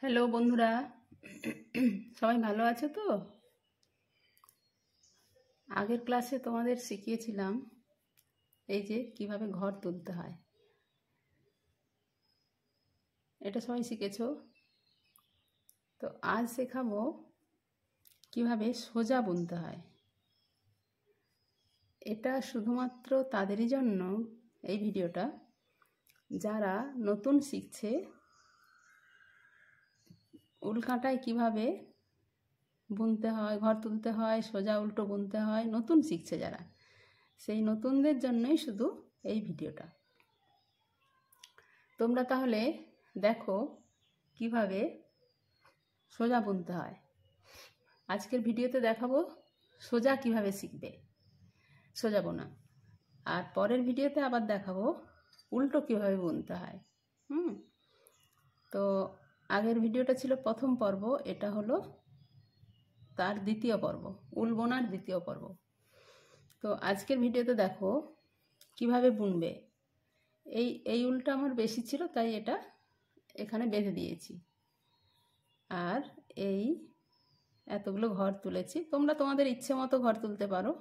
Hello বন্ধুরা, সবাই ভালো আছো তো? আগের ক্লাসে তোমাদের শিখিয়েছিলাম এই যে কিভাবে ঘর তুলতে হয়। এটা সবাই শিখেছো। তো আজ শেখাবো কিভাবে সোজা বুনতে হয়। এটা শুধুমাত্র তাদেরই জন্য এই ভিডিওটা যারা নতুন শিখছে উল কাঁটায় কিভাবে বুনতে হয়, ঘর তুলতে হয়, সোজা উল্টো বুনতে হয়, নতুন শিখছে যারা, সেই নতুনদের জন্যই শুধু এই ভিডিওটা। তোমরা তাহলে দেখো কিভাবে সোজা বুনতে হয়। আজকের ভিডিওতে দেখাবো সোজা কিভাবে শিখবে সোজা বোনা, আর পরের ভিডিওতে আবার দেখাবো উল্টো কিভাবে বুনতে হয়। তো আগের ভিডিওটা ছিল প্রথম পর্ব, এটা হলো তার দ্বিতীয় পর্ব, উল বোনার দ্বিতীয় পর্ব। তো আজকের ভিডিওতে দেখো কিভাবে বুনবে। এই উলটা আমার বেশি ছিল তাই এটা এখানে বেঁধে দিয়েছি, আর এই এতগুলো ঘর তুলেছি। তোমরা তোমাদের ইচ্ছে মতো ঘর তুলতে পারো,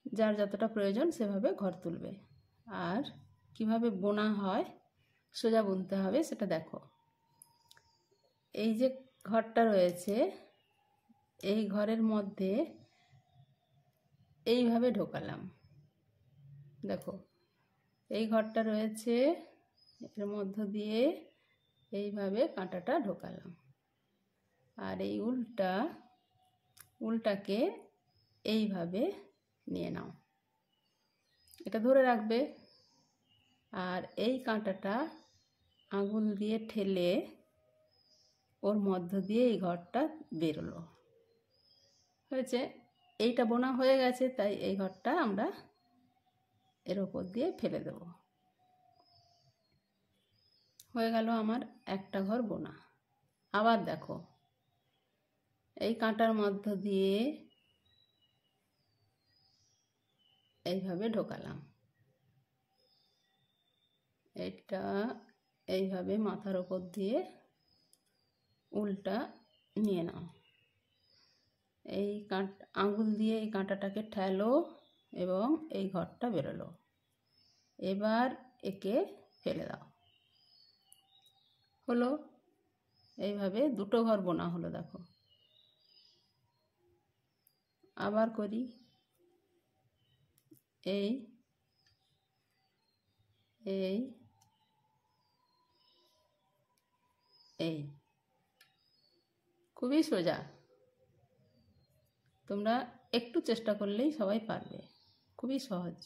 যার যতটা প্রয়োজন সেভাবে ঘর তুলবে। আর কিভাবে বোনা হয়, সোজা বুনতে হবে সেটা দেখো। এই যে ঘরটা রয়েছে, এই ঘরের মধ্যে এইভাবে ঢোকালাম। দেখো এই ঘরটা রয়েছে, এর মধ্য দিয়ে এইভাবে কাঁটাটা ঢোকালাম। আর এই উলটাকে এইভাবে নিয়ে নাও, এটা ধরে রাখবে। আর এই কাঁটাটা আঙুল দিয়ে ঠেলে ওর মধ্য দিয়ে এই ঘরটা বেরোলো, হয়েছে। এইটা বোনা হয়ে গেছে, তাই এই ঘরটা আমরা এর ওপর দিয়ে ফেলে দেব। হয়ে গেল আমার একটা ঘর বোনা। আবার দেখো এই কাঁটার মধ্য দিয়ে এইভাবে ঢোকালাম, এটা এইভাবে মাথার ওপর দিয়ে উলটা নিয়ে নাও। এই আঙুল দিয়ে এই কাঁটাটাকে ঠেলো এবং এই ঘরটা বেরোলো। এবার একে ফেলে দাও। হলো, এইভাবে দুটো ঘর বোনা হলো। দেখো আবার করি। এই এই এই খুবই সোজা, তোমরা একটু চেষ্টা করলেই সবাই পারবে, খুবই সহজ।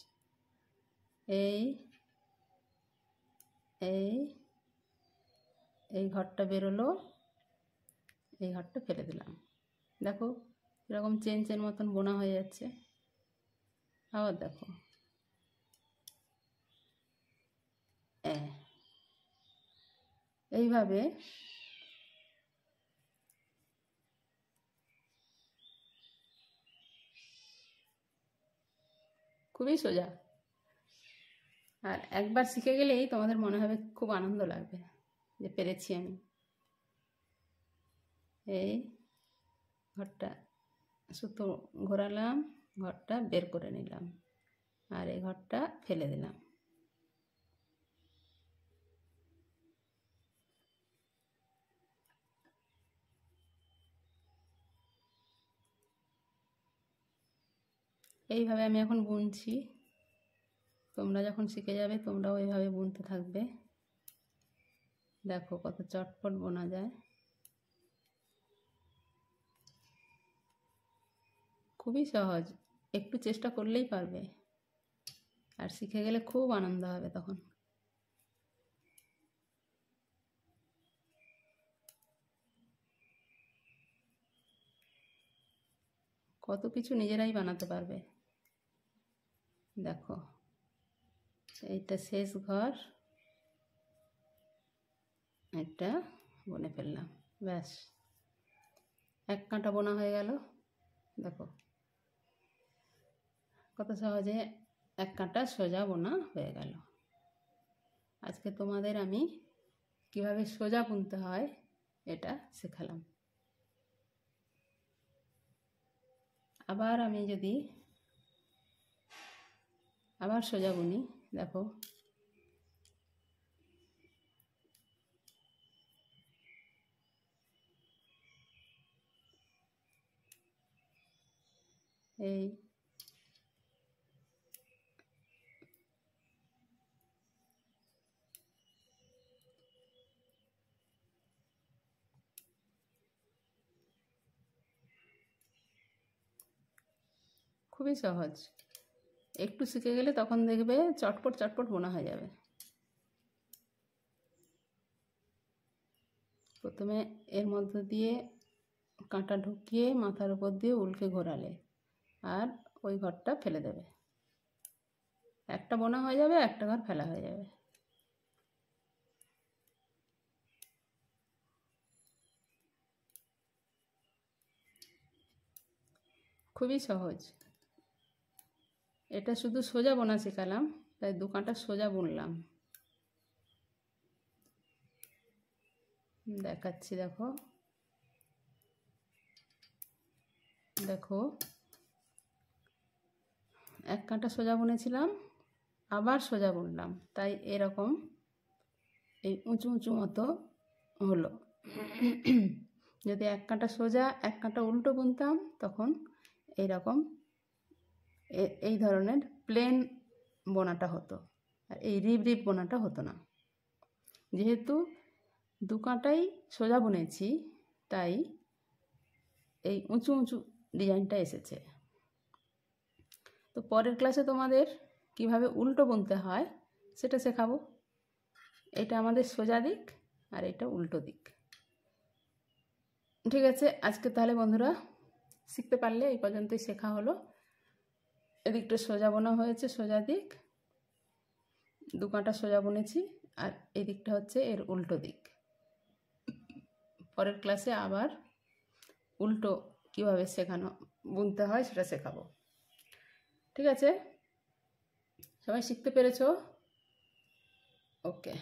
এই এই এই ঘরটা বেরোলো, এই ঘরটা ফেলে দিলাম। দেখো এরকম চেন মতন বোনা হয়ে যাচ্ছে। আবার দেখো এইভাবে খুবই সোজা। আর একবার শিখে গেলেই তোমাদের মনে হবে খুব আনন্দ লাগবে যে পেরেছি আমি। এই ঘরটা সুতো ঘোরালাম, ঘরটা বের করে নিলাম, আর এই ঘরটা ফেলে দিলাম। এইভাবে আমি এখন বুনছি। তোমরা যখন শিখে যাবে তোমরাও এইভাবে বুনতে থাকবে। দেখো কত চটপট বোনা যায়, খুবই সহজ। একটু চেষ্টা করলেই পারবে, আর শিখে গেলে খুব আনন্দ হবে তখন। কত কিছু নিজেরাই বানাতে পারবে। দেখো এইটা শেষ ঘর, এটা বুনে ফেললাম, ব্যাস এক কাঁটা বোনা হয়ে গেল। দেখো কত সহজে এক কাঁটা সোজা বোনা হয়ে গেল। আজকে তোমাদের আমি কিভাবে সোজা বুনতে হয় এটা শেখালাম। আবার আমি যদি আবার সোজা বুনি, দেখো এই খুবই সহজ, একটু শিখে গেলে তখন দেখবে চটপট চটপট বোনা হয়ে যাবে। প্রথমে এর মধ্য দিয়ে কাঁটা ঢুকিয়ে মাথার উপর দিয়ে উলকে ঘোরালে আর ওই ঘরটা ফেলে দেবে, একটা বোনা হয়ে যাবে, একটা ঘর ফেলা হয়ে যাবে। খুবই সহজ। এটা শুধু সোজা বোনা শেখালাম, তাই দু কাঁটা সোজা বুনলাম। দেখাচ্ছি, দেখো দেখো এক কাঁটা সোজা বুনেছিলাম, আবার সোজা বুনলাম, তাই এরকম এই উঁচু উঁচু মতো হলো। যদি এক কাঁটা সোজা এক কাঁটা উল্টো বুনতাম তখন এইরকম এই ধরনের প্লেন বোনাটা হতো, আর এই রিব রিব বোনাটা হতো না। যেহেতু দু কাঁটাই সোজা বুনেছি তাই এই উঁচু উঁচু ডিজাইনটা এসেছে। তো পরের ক্লাসে তোমাদের কিভাবে উল্টো বুনতে হয় সেটা শেখাবো। এটা আমাদের সোজা দিক আর এটা উল্টো দিক। ঠিক আছে, আজকে তাহলে বন্ধুরা শিখতে পারলে এই পর্যন্তই শেখা হলো। এদিকটা সোজা বোনা হয়েছে, সোজা দিক, দু কাঁটা সোজা বুনেছি, আর এই দিকটা হচ্ছে এর উল্টো দিক। পরের ক্লাসে আবার উল্টো কিভাবে শেখানো বুনতে হয় সেটা শেখাবো। ঠিক আছে, সবাই শিখতে পেরেছো? ওকে,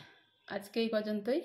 আজকে এই পর্যন্তই।